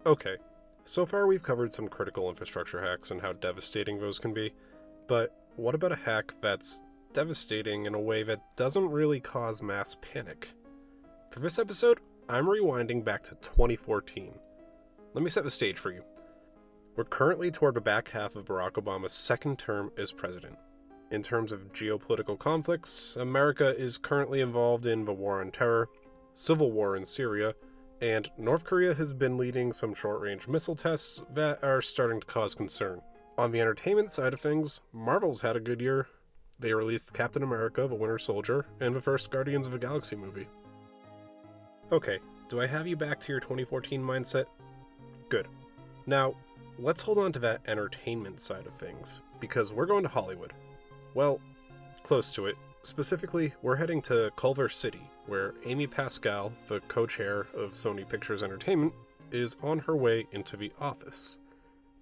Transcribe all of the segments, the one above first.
Okay, so far we've covered some critical infrastructure hacks and how devastating those can be, but what about a hack that's devastating in a way that doesn't really cause mass panic? For this episode, I'm rewinding back to 2014. Let me set the stage for you. We're currently toward the back half of Barack Obama's second term as president. In terms of geopolitical conflicts, America is currently involved in the war on terror, civil war in Syria, and North Korea has been leading some short-range missile tests that are starting to cause concern. On the entertainment side of things, Marvel's had a good year. They released Captain America, the Winter Soldier, and the first Guardians of the Galaxy movie. Okay, do I have you back to your 2014 mindset? Good. Now, let's hold on to that entertainment side of things, because we're going to Hollywood. Well, close to it. Specifically, we're heading to Culver City, where Amy Pascal, the co-chair of Sony Pictures Entertainment, is on her way into the office.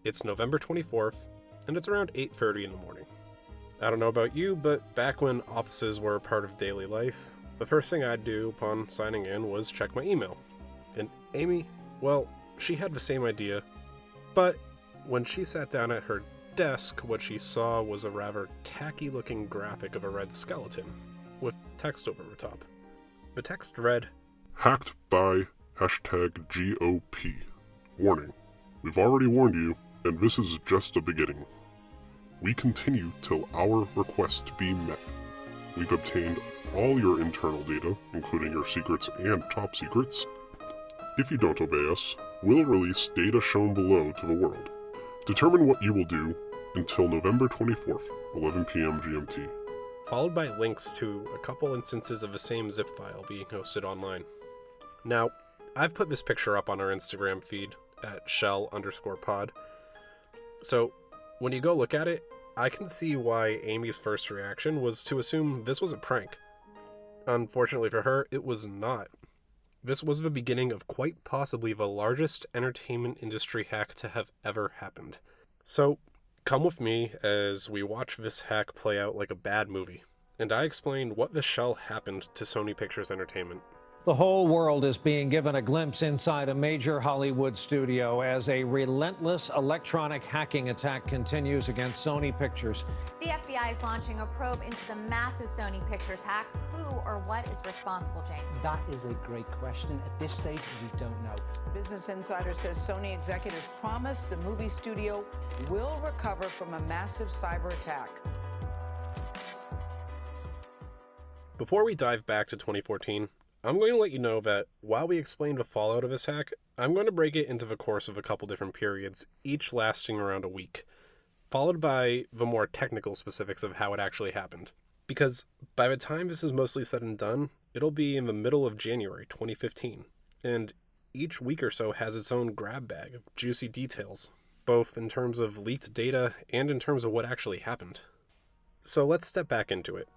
It's November 24th, and it's around 8:30 in the morning. I don't know about you, but back when offices were a part of daily life, the first thing I'd do upon signing in was check my email. And Amy, well, she had the same idea, but when she sat down at her desk, what she saw was a rather tacky-looking graphic of a red skeleton, with text over the top. The text read, Hacked by #GOP. Warning, we've already warned you, and this is just a beginning. We continue till our request be met. We've obtained all your internal data, including your secrets and top secrets. If you don't obey us, we'll release data shown below to the world. Determine what you will do until November 24th, 11 p.m. GMT. Followed by links to a couple instances of the same zip file being hosted online. Now, I've put this picture up on our Instagram feed at shell_pod. So, when you go look at it, I can see why Amy's first reaction was to assume this was a prank. Unfortunately for her, it was not. This was the beginning of quite possibly the largest entertainment industry hack to have ever happened. So, come with me as we watch this hack play out like a bad movie, and I explain what the shell happened to Sony Pictures Entertainment. The whole world is being given a glimpse inside a major Hollywood studio as a relentless electronic hacking attack continues against Sony Pictures. The FBI is launching a probe into the massive Sony Pictures hack. Who or what is responsible, James? That is a great question. At this stage, we don't know. Business Insider says Sony executives promise the movie studio will recover from a massive cyber attack. Before we dive back to 2014, I'm going to let you know that while we explain the fallout of this hack, I'm going to break it into the course of a couple different periods, each lasting around a week, followed by the more technical specifics of how it actually happened. Because by the time this is mostly said and done, it'll be in the middle of January 2015, and each week or so has its own grab bag of juicy details, both in terms of leaked data and in terms of what actually happened. So let's step back into it.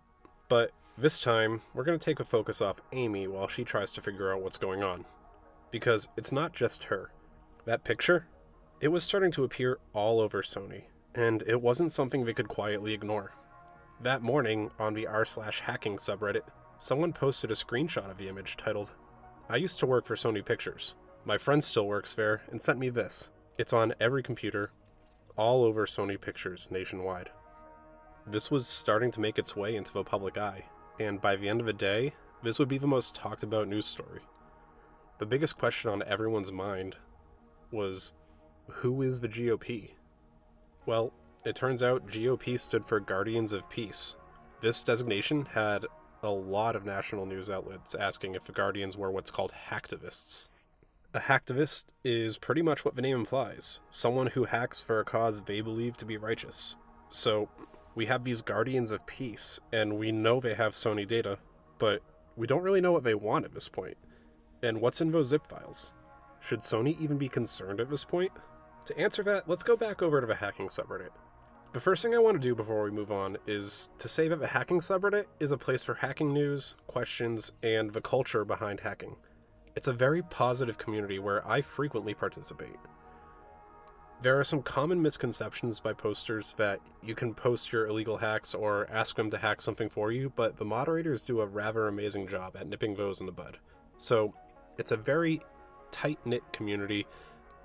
But this time, we're going to take a focus off Amy while she tries to figure out what's going on. Because it's not just her. That picture, it was starting to appear all over Sony, and it wasn't something they could quietly ignore. That morning, on the r/hacking subreddit, someone posted a screenshot of the image titled, I used to work for Sony Pictures. My friend still works there and sent me this. It's on every computer, all over Sony Pictures nationwide. This was starting to make its way into the public eye, and by the end of the day, this would be the most talked about news story. The biggest question on everyone's mind was, who is the GOP? Well, it turns out GOP stood for Guardians of Peace. This designation had a lot of national news outlets asking if the Guardians were what's called hacktivists. A hacktivist is pretty much what the name implies, someone who hacks for a cause they believe to be righteous. So, we have these Guardians of Peace, and we know they have Sony data, but we don't really know what they want at this point. And what's in those zip files? Should Sony even be concerned at this point? To answer that, let's go back over to the hacking subreddit. The first thing I want to do before we move on is to say that the hacking subreddit is a place for hacking news, questions, and the culture behind hacking. It's a very positive community where I frequently participate. There are some common misconceptions by posters that you can post your illegal hacks or ask them to hack something for you, but the moderators do a rather amazing job at nipping those in the bud. So, it's a very tight-knit community,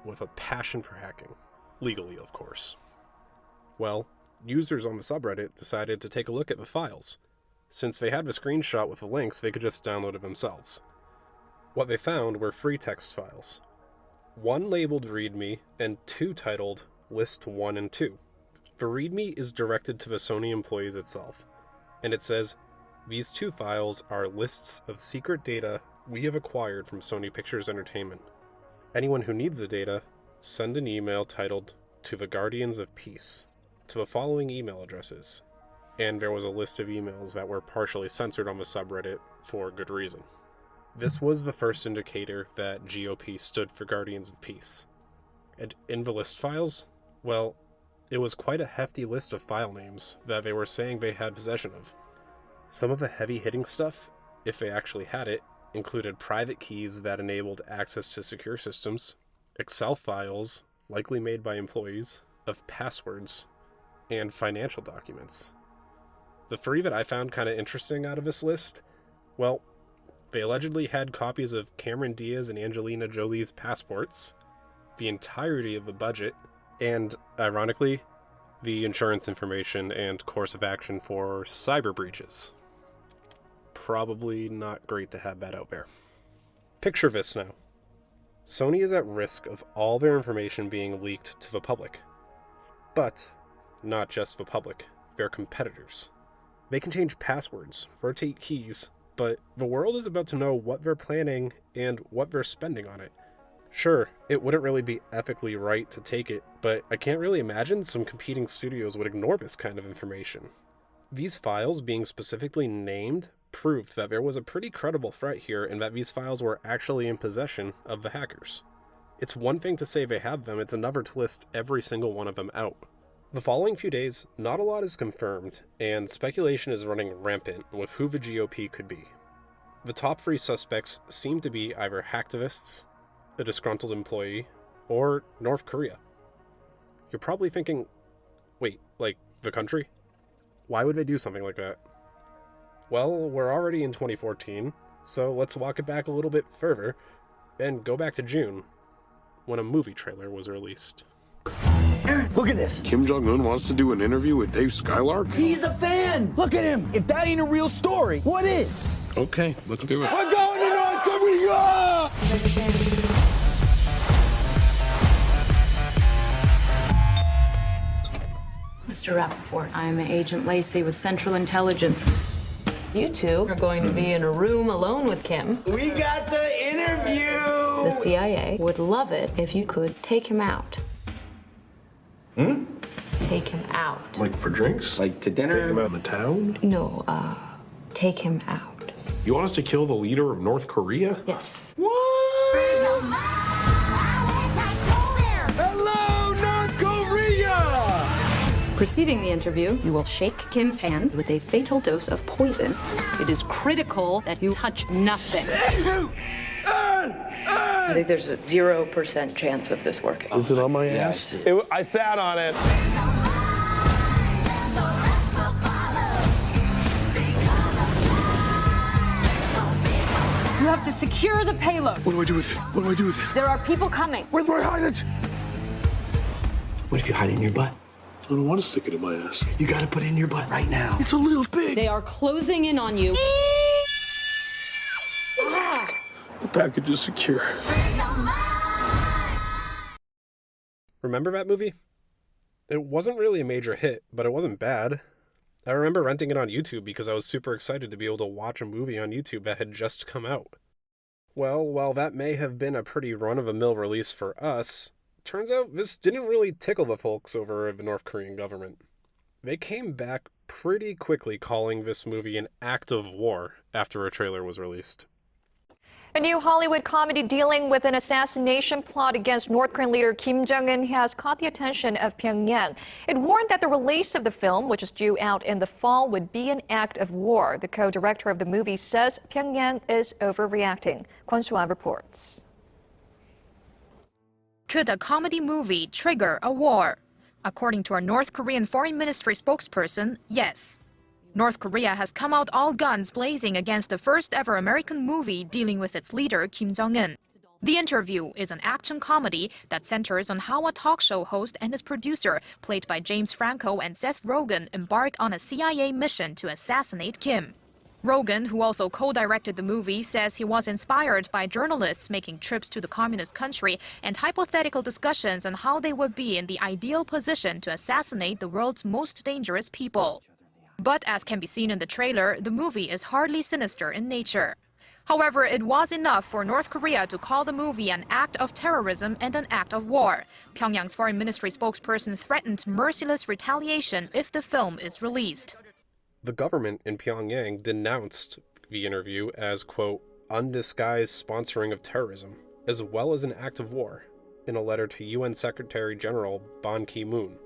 with a passion for hacking. Legally, of course. Well, users on the subreddit decided to take a look at the files. Since they had the screenshot with the links, they could just download it themselves. What they found were 3 text files. 1 labeled README and 2 titled List 1 and 2. The README is directed to the Sony employees itself, and it says, "These 2 files are lists of secret data we have acquired from Sony Pictures Entertainment. Anyone who needs the data, send an email titled To the Guardians of Peace to the following email addresses." And there was a list of emails that were partially censored on the subreddit for good reason. This was the first indicator that GOP stood for Guardians of Peace. And in the list files, well, it was quite a hefty list of file names that they were saying they had possession of. Some of the heavy-hitting stuff, if they actually had it, included private keys that enabled access to secure systems, Excel files, likely made by employees, of passwords, and financial documents. The 3 that I found kind of interesting out of this list, well, they allegedly had copies of Cameron Diaz and Angelina Jolie's passports, the entirety of the budget, and, ironically, the insurance information and course of action for cyber breaches. Probably not great to have that out there. Picture this now. Sony is at risk of all their information being leaked to the public. But not just the public, their competitors. They can change passwords, rotate keys, but the world is about to know what they're planning and what they're spending on it. Sure, it wouldn't really be ethically right to take it, but I can't really imagine some competing studios would ignore this kind of information. These files being specifically named proved that there was a pretty credible threat here and that these files were actually in possession of the hackers. It's one thing to say they have them, it's another to list every single one of them out. The following few days, not a lot is confirmed, and speculation is running rampant with who the GOP could be. The top 3 suspects seem to be either hacktivists, a disgruntled employee, or North Korea. You're probably thinking, wait, like the country? Why would they do something like that? Well, we're already in 2014, so let's walk it back a little bit further and go back to June, when a movie trailer was released. Aaron, look at this. Kim Jong-un wants to do an interview with Dave Skylark? He's a fan. Look at him. If that ain't a real story, what is? Okay, let's do it. We're going to North Korea! Mr. Rappaport, I'm Agent Lacey with Central Intelligence. You 2 are going to be in a room alone with Kim. We got the interview! The CIA would love it if you could take him out. Take him out. Like for drinks? Like to dinner? Take him out in the town? No, take him out. You want us to kill the leader of North Korea? Yes. What? Hello, North Korea! Preceding the interview, you will shake Kim's hand with a fatal dose of poison. It is critical that you touch nothing. I think there's a 0% chance of this working. Is it on my ass? I sat on it. You have to secure the payload. What do I do with it? What do I do with it? There are people coming. Where do I hide it? What if you hide it in your butt? I don't want to stick it in my ass. You gotta put it in your butt right now. It's a little big. They are closing in on you. The package is secure. Remember that movie? It wasn't really a major hit, but it wasn't bad. I remember renting it on YouTube because I was super excited to be able to watch a movie on YouTube that had just come out. Well, while that may have been a pretty run-of-the-mill release for us, turns out this didn't really tickle the folks over the North Korean government. They came back pretty quickly calling this movie an act of war after a trailer was released. A new Hollywood comedy dealing with an assassination plot against North Korean leader Kim Jong-un has caught the attention of Pyongyang. It warned that the release of the film, which is due out in the fall, would be an act of war. The co-director of the movie says Pyongyang is overreacting. Kwon Soo-ah reports. Could a comedy movie trigger a war? According to a North Korean Foreign Ministry spokesperson, yes. North Korea has come out all guns blazing against the first ever American movie dealing with its leader Kim Jong-un. The Interview is an action comedy that centers on how a talk show host and his producer, played by James Franco and Seth Rogen, embark on a CIA mission to assassinate Kim. Rogen, who also co-directed the movie, says he was inspired by journalists making trips to the communist country and hypothetical discussions on how they would be in the ideal position to assassinate the world's most dangerous people. But as can be seen in the trailer, the movie is hardly sinister in nature. However, it was enough for North Korea to call the movie an act of terrorism and an act of war. Pyongyang's foreign ministry spokesperson threatened merciless retaliation if the film is released. The government in Pyongyang denounced The Interview as, quote, undisguised sponsoring of terrorism, as well as an act of war, in a letter to UN Secretary General Ban Ki-moon.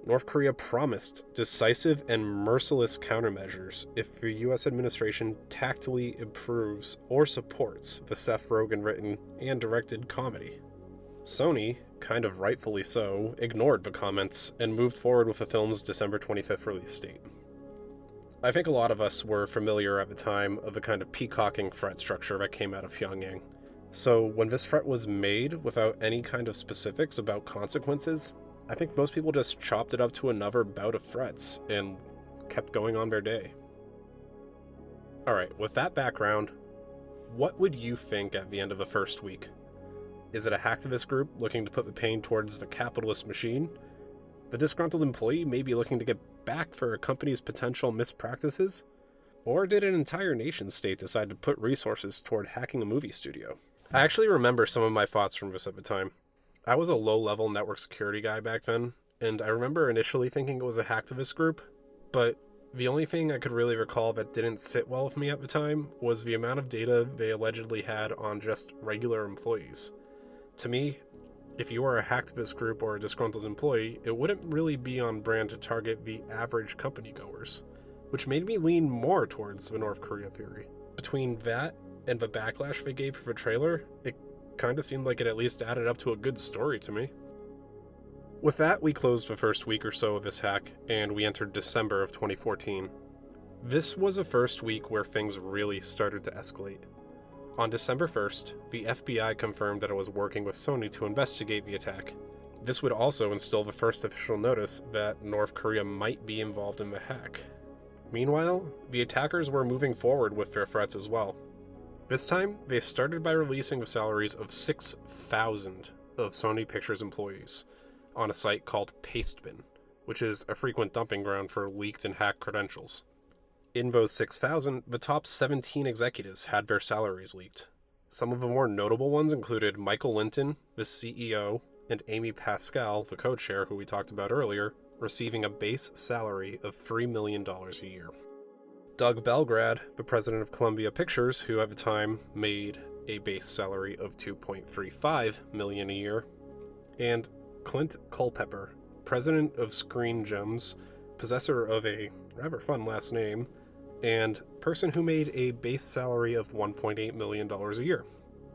North Korea promised decisive and merciless countermeasures if the U.S. administration tactily approves or supports the Seth Rogen written and directed comedy. Sony, kind of rightfully so, ignored the comments and moved forward with the film's December 25th release date. I think a lot of us were familiar at the time of the kind of peacocking threat structure that came out of Pyongyang. So when this threat was made without any kind of specifics about consequences, I think most people just chopped it up to another bout of threats and kept going on their day. Alright, with that background, what would you think at the end of the first week? Is it a hacktivist group looking to put the pain towards the capitalist machine? The disgruntled employee may be looking to get back for a company's potential mispractices? Or did an entire nation state decide to put resources toward hacking a movie studio? I actually remember some of my thoughts from this at the time. I was a low-level network security guy back then, and I remember initially thinking it was a hacktivist group, but the only thing I could really recall that didn't sit well with me at the time was the amount of data they allegedly had on just regular employees. To me, if you were a hacktivist group or a disgruntled employee, it wouldn't really be on brand to target the average company goers, which made me lean more towards the North Korea theory. Between that and the backlash they gave for the trailer, it kind of seemed like it at least added up to a good story to me. With that, we closed the first week or so of this hack, and we entered December of 2014. This was the first week where things really started to escalate. On December 1st, the FBI confirmed that it was working with Sony to investigate the attack. This would also instill the first official notice that North Korea might be involved in the hack. Meanwhile, the attackers were moving forward with their threats as well. This time, they started by releasing the salaries of 6,000 of Sony Pictures employees on a site called Pastebin, which is a frequent dumping ground for leaked and hacked credentials. In those 6,000, the top 17 executives had their salaries leaked. Some of the more notable ones included Michael Linton, the CEO, and Amy Pascal, the co-chair who we talked about earlier, receiving a base salary of $3 million a year. Doug Belgrad, the president of Columbia Pictures, who at the time made a base salary of $2.35 million a year, and Clint Culpepper, president of Screen Gems, possessor of a rather fun last name, and person who made a base salary of $1.8 million a year.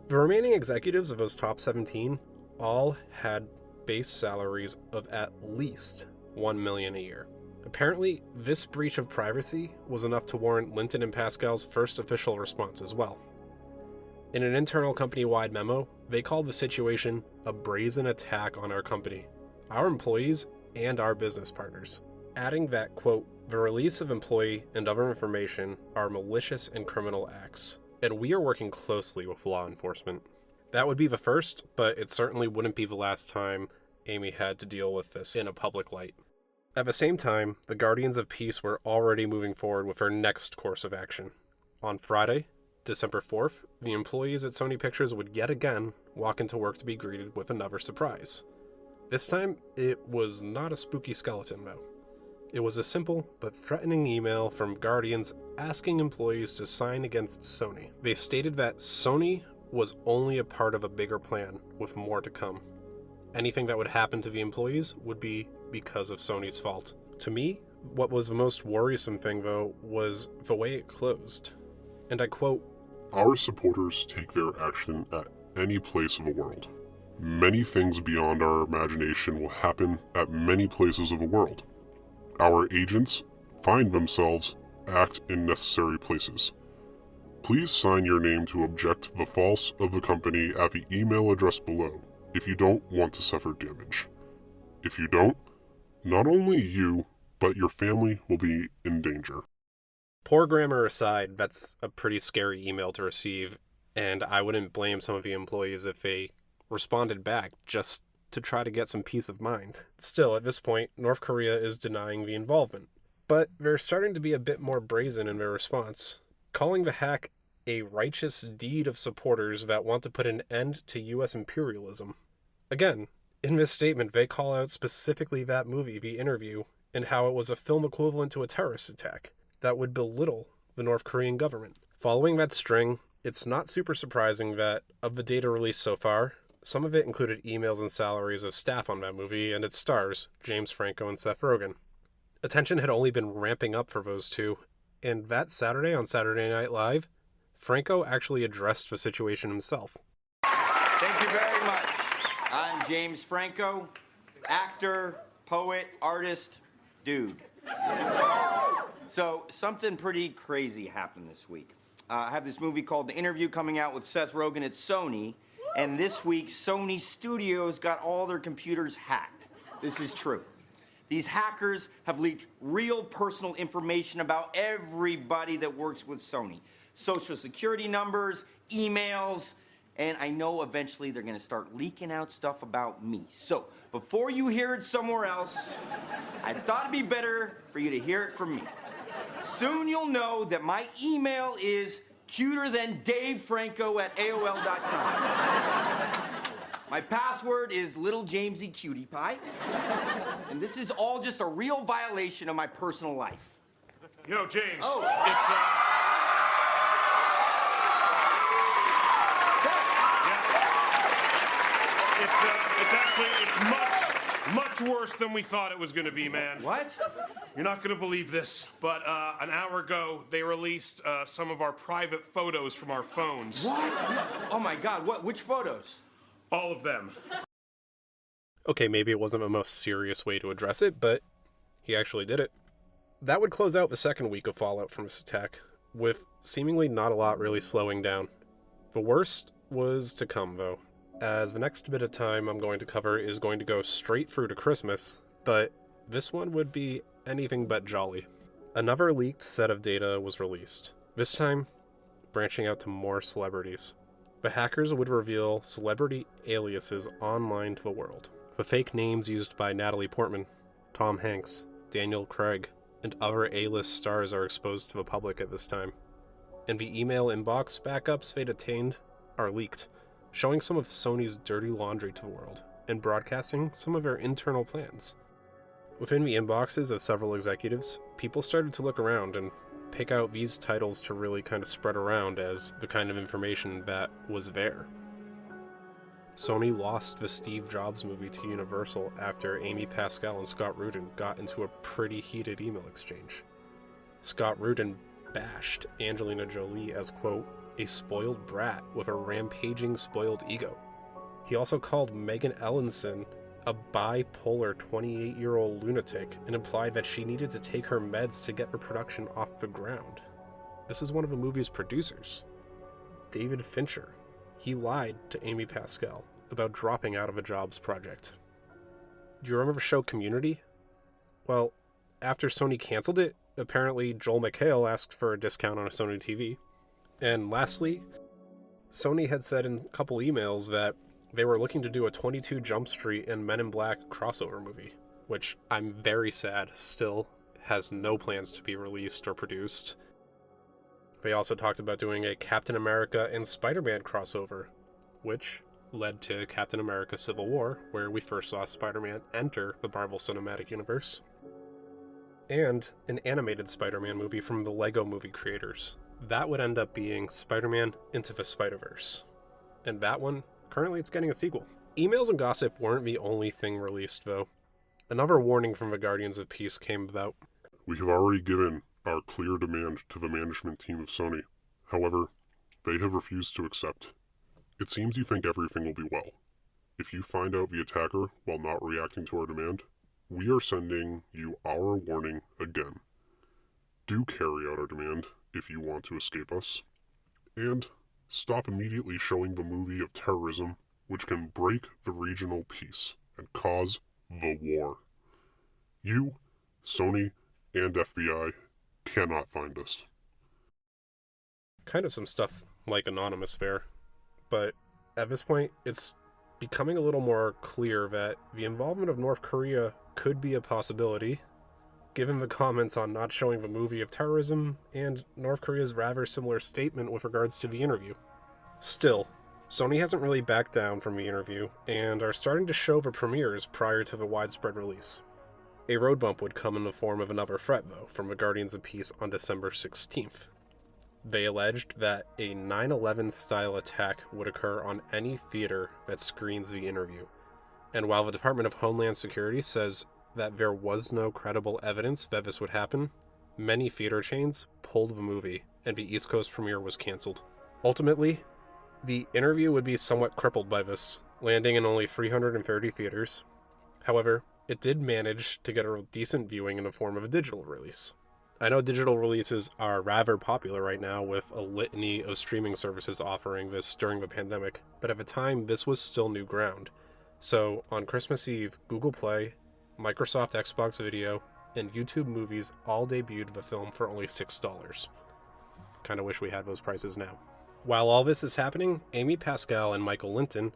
The remaining executives of those top 17 all had base salaries of at least $1 million a year. Apparently, this breach of privacy was enough to warrant Linton and Pascal's first official response as well. In an internal company-wide memo, they called the situation a brazen attack on our company, our employees, and our business partners, adding that, quote, the release of employee and other information are malicious and criminal acts, and we are working closely with law enforcement. That would be the first, but it certainly wouldn't be the last time Amy had to deal with this in a public light. At the same time, the Guardians of Peace were already moving forward with their next course of action. On Friday, December 4th, the employees at Sony Pictures would yet again walk into work to be greeted with another surprise. This time, it was not a spooky skeleton, though. It was a simple but threatening email from Guardians asking employees to sign against Sony. They stated that Sony was only a part of a bigger plan, with more to come. Anything that would happen to the employees would be because of Sony's fault. To me, what was the most worrisome thing, though, was the way it closed. And I quote, "Our supporters take their action at any place of the world. Many things beyond our imagination will happen at many places of the world. Our agents find themselves act in necessary places. Please sign your name to object the false of the company at the email address below if you don't want to suffer damage. If you don't, not only you, but your family will be in danger. Poor grammar aside, that's a pretty scary email to receive, and I wouldn't blame some of the employees if they responded back just to try to get some peace of mind. Still, at this point, North Korea is denying the involvement, but they're starting to be a bit more brazen in their response, calling the hack a righteous deed of supporters that want to put an end to U.S. imperialism. Again, in this statement, they call out specifically that movie, The Interview, and how it was a film equivalent to a terrorist attack that would belittle the North Korean government. Following that string, it's not super surprising that, of the data released so far, some of it included emails and salaries of staff on that movie and its stars, James Franco and Seth Rogen. Attention had only been ramping up for those two, and that Saturday on Saturday Night Live, Franco actually addressed the situation himself. Thank you very much. I'm James Franco, actor, poet, artist, dude. So, something pretty crazy happened this week. I have this movie called The Interview coming out with Seth Rogen at Sony, and this week, Sony Studios got all their computers hacked. This is true. These hackers have leaked real personal information about everybody that works with Sony. Social security numbers, emails, and I know eventually they're gonna start leaking out stuff about me. So, before you hear it somewhere else, I thought it'd be better for you to hear it from me. Soon you'll know that my email is cuterthandavefranco@AOL.com. My password is Little Jamesy Cutie Pie. And this is all just a real violation of my personal life. Yo, James, it's much worse than we thought it was going to be, man. What? You're not going to believe this, but an hour ago, they released some of our private photos from our phones. What? Oh my God, what? Which photos? All of them. Okay, maybe it wasn't the most serious way to address it, but he actually did it. That would close out the second week of fallout from this attack, with seemingly not a lot really slowing down. The worst was to come, though, as the next bit of time I'm going to cover is going to go straight through to Christmas, but this one would be anything but jolly. Another leaked set of data was released, this time branching out to more celebrities. The hackers would reveal celebrity aliases online to the world. The fake names used by Natalie Portman, Tom Hanks, Daniel Craig, and other A-list stars are exposed to the public at this time. And the email inbox backups they'd attained are leaked, showing some of Sony's dirty laundry to the world, and broadcasting some of their internal plans. Within the inboxes of several executives, people started to look around and pick out these titles to really kind of spread around as the kind of information that was there. Sony lost the Steve Jobs movie to Universal after Amy Pascal and Scott Rudin got into a pretty heated email exchange. Scott Rudin bashed Angelina Jolie as, quote, a spoiled brat with a rampaging spoiled ego. He also called Megan Ellenson a bipolar 28-year-old lunatic and implied that she needed to take her meds to get her production off the ground. This is one of the movie's producers, David Fincher. He lied to Amy Pascal about dropping out of a Jobs project. Do you remember the show Community? Well, after Sony canceled it, apparently Joel McHale asked for a discount on a Sony TV. And lastly, Sony had said in a couple emails that they were looking to do a 22 Jump Street and Men in Black crossover movie, which I'm very sad still has no plans to be released or produced. They also talked about doing a Captain America and Spider-Man crossover, which led to Captain America Civil War, where we first saw Spider-Man enter the Marvel Cinematic Universe, and an animated Spider-Man movie from the Lego movie creators. That would end up being Spider-Man Into the Spider-Verse. And that one, currently it's getting a sequel. Emails and gossip weren't the only thing released, though. Another warning from the Guardians of Peace came about. We have already given our clear demand to the management team of Sony. However, they have refused to accept. It seems you think everything will be well. If you find out the attacker while not reacting to our demand, we are sending you our warning again. Do carry out our demand if you want to escape us. And stop immediately showing the movie of terrorism, which can break the regional peace and cause the war. You, Sony, and FBI cannot find us. Kind of some stuff like anonymous fare, but at this point, it's becoming a little more clear that the involvement of North Korea could be a possibility, given the comments on not showing the movie of terrorism and North Korea's rather similar statement with regards to the interview. Still, Sony hasn't really backed down from the interview and are starting to show the premieres prior to the widespread release. A road bump would come in the form of another threat, though, from the Guardians of Peace on December 16th. They alleged that a 9/11 style attack would occur on any theater that screens the interview. And while the Department of Homeland Security says that there was no credible evidence that this would happen, many theater chains pulled the movie and the East Coast premiere was canceled. Ultimately, the interview would be somewhat crippled by this, landing in only 330 theaters. However, it did manage to get a decent viewing in the form of a digital release. I know digital releases are rather popular right now with a litany of streaming services offering this during the pandemic, but at the time this was still new ground. So on Christmas Eve, Google Play, Microsoft Xbox Video, and YouTube Movies all debuted the film for only $6. Kinda wish we had those prices now. While all this is happening, Amy Pascal and Michael Linton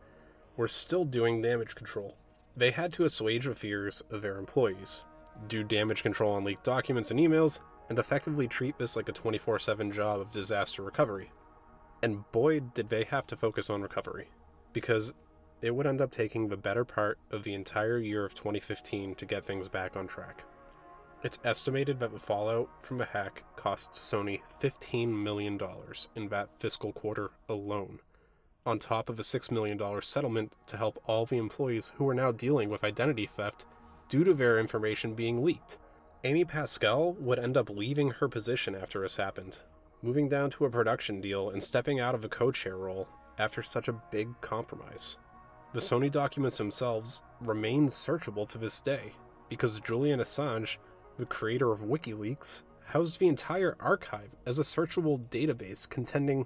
were still doing damage control. They had to assuage the fears of their employees, do damage control on leaked documents and emails, and effectively treat this like a 24/7 job of disaster recovery. And boy, did they have to focus on recovery, because it would end up taking the better part of the entire year of 2015 to get things back on track. It's estimated that the fallout from the hack cost Sony $15 million in that fiscal quarter alone, on top of a $6 million settlement to help all the employees who are now dealing with identity theft due to their information being leaked. Amy Pascal would end up leaving her position after this happened, moving down to a production deal and stepping out of a co-chair role after such a big compromise. The Sony documents themselves remain searchable to this day, because Julian Assange, the creator of WikiLeaks, housed the entire archive as a searchable database, contending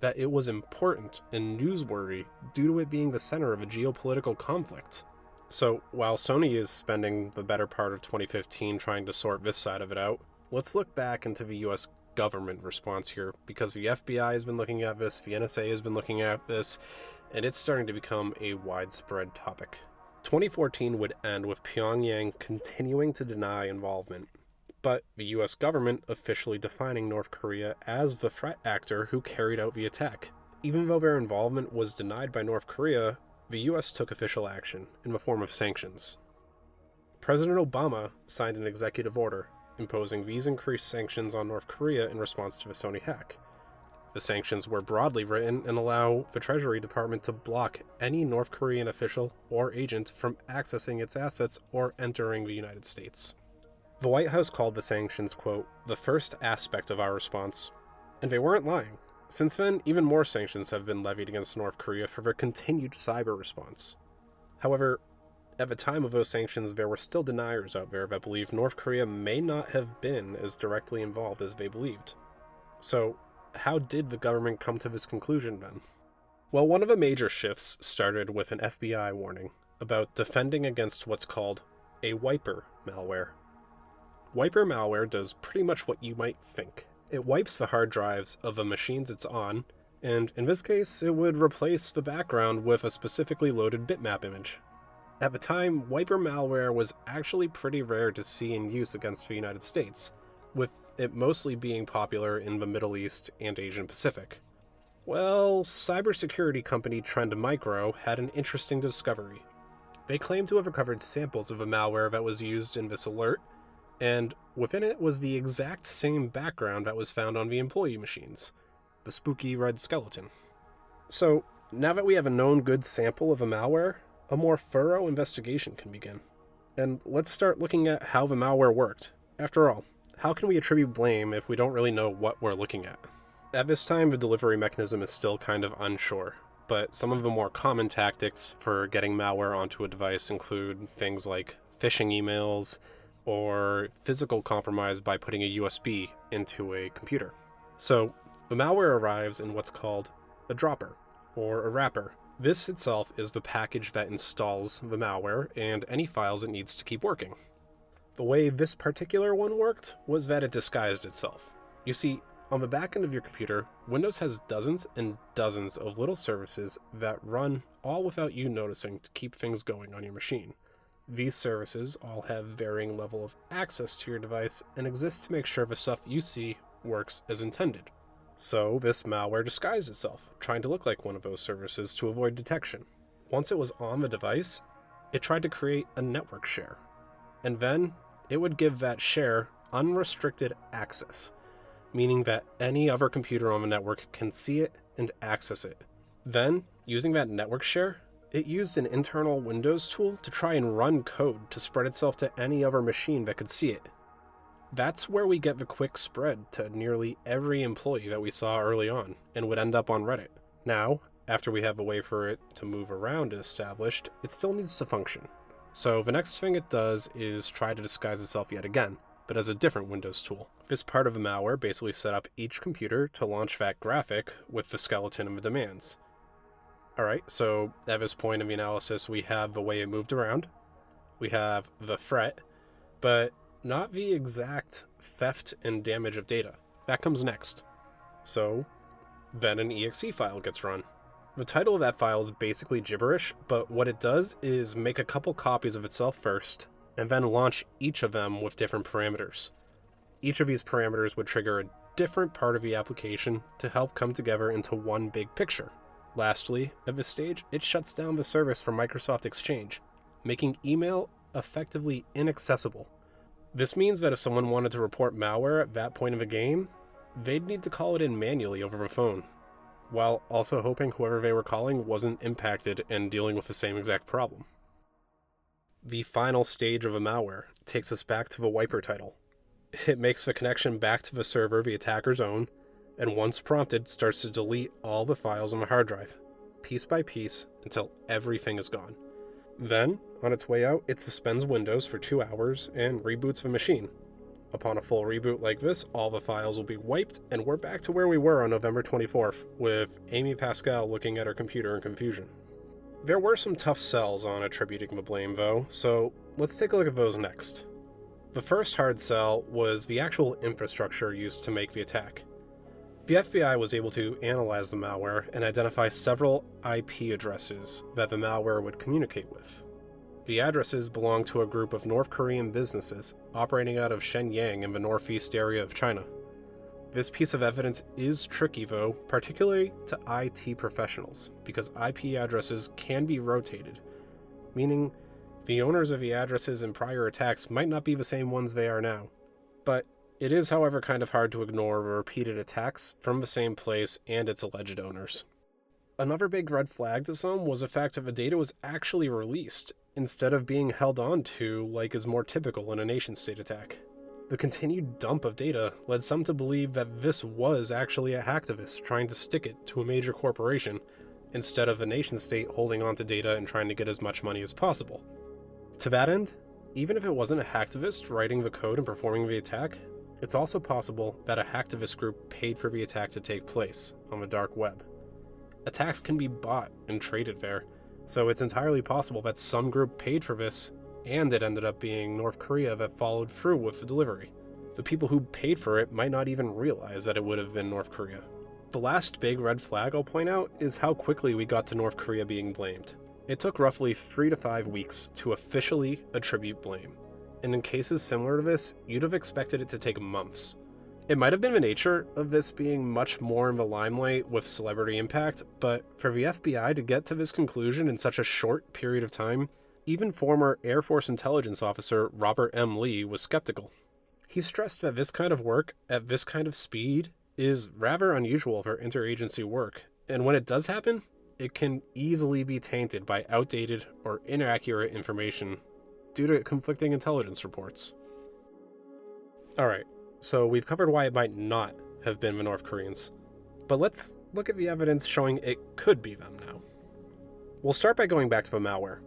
that it was important and newsworthy due to it being the center of a geopolitical conflict. So, while Sony is spending the better part of 2015 trying to sort this side of it out, let's look back into the US government response here, because the FBI has been looking at this, the NSA has been looking at this, and it's starting to become a widespread topic. 2014 would end with Pyongyang continuing to deny involvement, but the US government officially defining North Korea as the threat actor who carried out the attack. Even though their involvement was denied by North Korea, the US took official action in the form of sanctions. President Obama signed an executive order imposing these increased sanctions on North Korea in response to the Sony hack. The sanctions were broadly written and allow the Treasury Department to block any North Korean official or agent from accessing its assets or entering the United States. The White House called the sanctions, quote, the first aspect of our response, and they weren't lying. Since then, even more sanctions have been levied against North Korea for their continued cyber response. However, at the time of those sanctions, there were still deniers out there that believe North Korea may not have been as directly involved as they believed. So, how did the government come to this conclusion then? Well, one of the major shifts started with an FBI warning about defending against what's called a wiper malware. Wiper malware does pretty much what you might think. It wipes the hard drives of the machines it's on, and in this case, it would replace the background with a specifically loaded bitmap image. At the time, wiper malware was actually pretty rare to see in use against the United States, with it mostly being popular in the Middle East and Asian Pacific. Well, cybersecurity company Trend Micro had an interesting discovery. They claimed to have recovered samples of the malware that was used in this alert, and within it was the exact same background that was found on the employee machines, the spooky red skeleton. So, now that we have a known good sample of a malware, a more thorough investigation can begin. And let's start looking at how the malware worked. After all, how can we attribute blame if we don't really know what we're looking at? At this time, the delivery mechanism is still kind of unsure, but some of the more common tactics for getting malware onto a device include things like phishing emails, or physical compromise by putting a USB into a computer. So, The malware arrives in what's called a dropper, or a wrapper. This itself is the package that installs the malware and any files it needs to keep working. The way this particular one worked was that it disguised itself. You see, on the back end of your computer, Windows has dozens and dozens of little services that run all without you noticing to keep things going on your machine. These services all have varying level of access to your device and exist to make sure the stuff you see works as intended. So this malware disguised itself, trying to look like one of those services to avoid detection. Once it was on the device, it tried to create a network share. And then it would give that share unrestricted access, meaning that any other computer on the network can see it and access it. Then, using that network share, it used an internal Windows tool to try and run code to spread itself to any other machine that could see it. That's where we get the quick spread to nearly every employee that we saw early on, and would end up on Reddit. Now, after we have a way for it to move around established, it still needs to function. So the next thing it does is try to disguise itself yet again, but as a different Windows tool. This part of the malware basically set up each computer to launch that graphic with the skeleton and the demands. Alright, so at this point in the analysis we have the way it moved around, we have the threat, but not the exact theft and damage of data. That comes next. So, then an exe file gets run. The title of that file is basically gibberish, but what it does is make a couple copies of itself first, and then launch each of them with different parameters. Each of these parameters would trigger a different part of the application to help come together into one big picture. Lastly, at this stage, it shuts down the service for Microsoft Exchange, making email effectively inaccessible. This means that if someone wanted to report malware at that point of the game, they'd need to call it in manually over the phone, while also hoping whoever they were calling wasn't impacted and dealing with the same exact problem. The final stage of a malware takes us back to the wiper title. It makes the connection back to the server the attacker's own, and once prompted starts to delete all the files on the hard drive, piece by piece, until everything is gone. Then, on its way out, it suspends Windows for 2 hours and reboots the machine. Upon a full reboot like this, all the files will be wiped, and we're back to where we were on November 24th, with Amy Pascal looking at her computer in confusion. There were some tough sells on attributing the blame, though, so let's take a look at those next. The first hard sell was the actual infrastructure used to make the attack. The FBI was able to analyze the malware and identify several IP addresses that the malware would communicate with. The addresses belong to a group of North Korean businesses operating out of Shenyang in the northeast area of China. This piece of evidence is tricky, though, particularly to IT professionals, because IP addresses can be rotated, meaning the owners of the addresses in prior attacks might not be the same ones they are now. But it is, however, kind of hard to ignore the repeated attacks from the same place and its alleged owners. Another big red flag to some was the fact that the data was actually released, instead of being held on to like is more typical in a nation-state attack. The continued dump of data led some to believe that this was actually a hacktivist trying to stick it to a major corporation, instead of a nation-state holding on to data and trying to get as much money as possible. To that end, even if it wasn't a hacktivist writing the code and performing the attack, it's also possible that a hacktivist group paid for the attack to take place on the dark web. Attacks can be bought and traded there, so it's entirely possible that some group paid for this, and it ended up being North Korea that followed through with the delivery. The people who paid for it might not even realize that it would have been North Korea. The last big red flag I'll point out is how quickly we got to North Korea being blamed. It took roughly 3 to 5 weeks to officially attribute blame, and in cases similar to this, you'd have expected it to take months. It might have been the nature of this being much more in the limelight with celebrity impact, but for the FBI to get to this conclusion in such a short period of time, even former Air Force intelligence officer Robert M. Lee was skeptical. He stressed that this kind of work, at this kind of speed, is rather unusual for interagency work, and when it does happen, it can easily be tainted by outdated or inaccurate information due to conflicting intelligence reports. Alright, so we've covered why it might not have been the North Koreans, but let's look at the evidence showing it could be them now. We'll start by going back to the malware.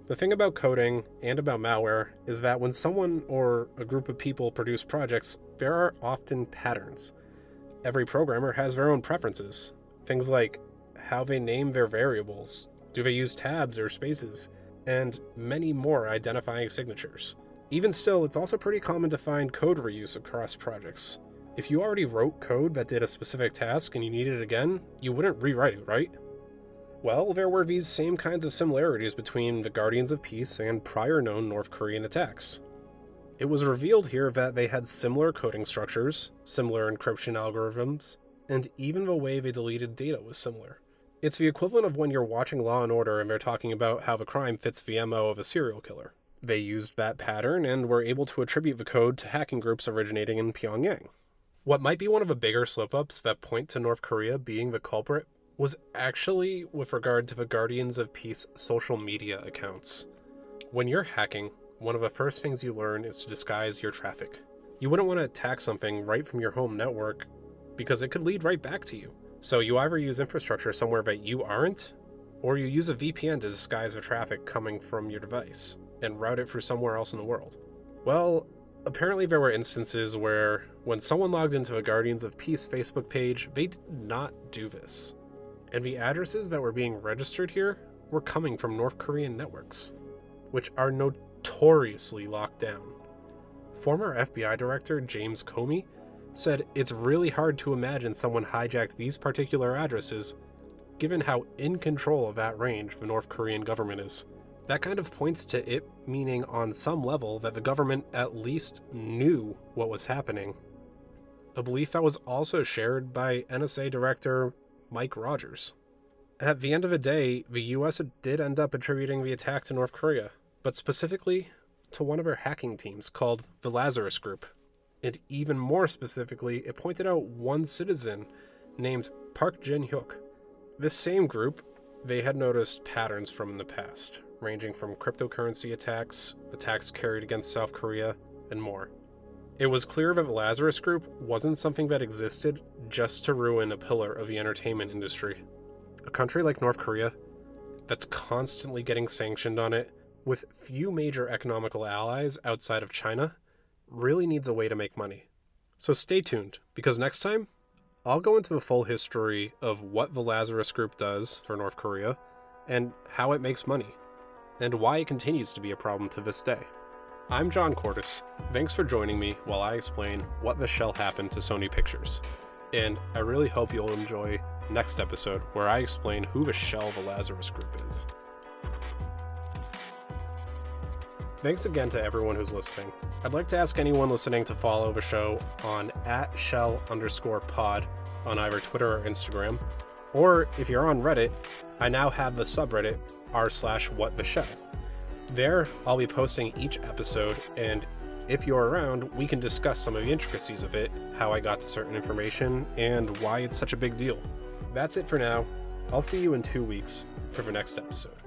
The thing about coding and about malware is that when someone or a group of people produce projects, there are often patterns. Every programmer has their own preferences. Things like how they name their variables, do they use tabs or spaces, and many more identifying signatures. Even still, it's also pretty common to find code reuse across projects. If you already wrote code that did a specific task and you need it again, you wouldn't rewrite it, right? Well, there were these same kinds of similarities between the Guardians of Peace and prior known North Korean attacks. It was revealed here that they had similar coding structures, similar encryption algorithms, and even the way they deleted data was similar. It's the equivalent of when you're watching Law & Order and they're talking about how the crime fits the MO of a serial killer. They used that pattern and were able to attribute the code to hacking groups originating in Pyongyang. What might be one of the bigger slip-ups that point to North Korea being the culprit was actually with regard to the Guardians of Peace social media accounts. When you're hacking, one of the first things you learn is to disguise your traffic. You wouldn't want to attack something right from your home network because it could lead right back to you. So you either use infrastructure somewhere that you aren't, or you use a VPN to disguise the traffic coming from your device and route it through somewhere else in the world. Well, apparently there were instances where when someone logged into a Guardians of Peace Facebook page, they did not do this. And the addresses that were being registered here were coming from North Korean networks, which are notoriously locked down. Former FBI Director James Comey said it's really hard to imagine someone hijacked these particular addresses, given how in control of that range the North Korean government is. That kind of points to it meaning on some level that the government at least knew what was happening. A belief that was also shared by NSA Director Mike Rogers. At the end of the day, the US did end up attributing the attack to North Korea, but specifically to one of their hacking teams called the Lazarus Group. And even more specifically, it pointed out one citizen named Park Jin-hyuk. This same group, they had noticed patterns from in the past, ranging from cryptocurrency attacks carried against South Korea, and more. It was clear that the Lazarus Group wasn't something that existed just to ruin a pillar of the entertainment industry. A country like North Korea, that's constantly getting sanctioned on it, with few major economical allies outside of China, really needs a way to make money. So stay tuned, because next time, I'll go into the full history of what the Lazarus Group does for North Korea, and how it makes money, and why it continues to be a problem to this day. I'm John Cordes. Thanks for joining me while I explain what the shell happened to Sony Pictures. And I really hope you'll enjoy next episode where I explain who the shell the Lazarus Group is. Thanks again to everyone who's listening. I'd like to ask anyone listening to follow the show on @shell_pod on either Twitter or Instagram. Or if you're on Reddit, I now have the subreddit r/whattheshell. There, I'll be posting each episode, and if you're around, we can discuss some of the intricacies of it, how I got to certain information, and why it's such a big deal. That's it for now. I'll see you in 2 weeks for the next episode.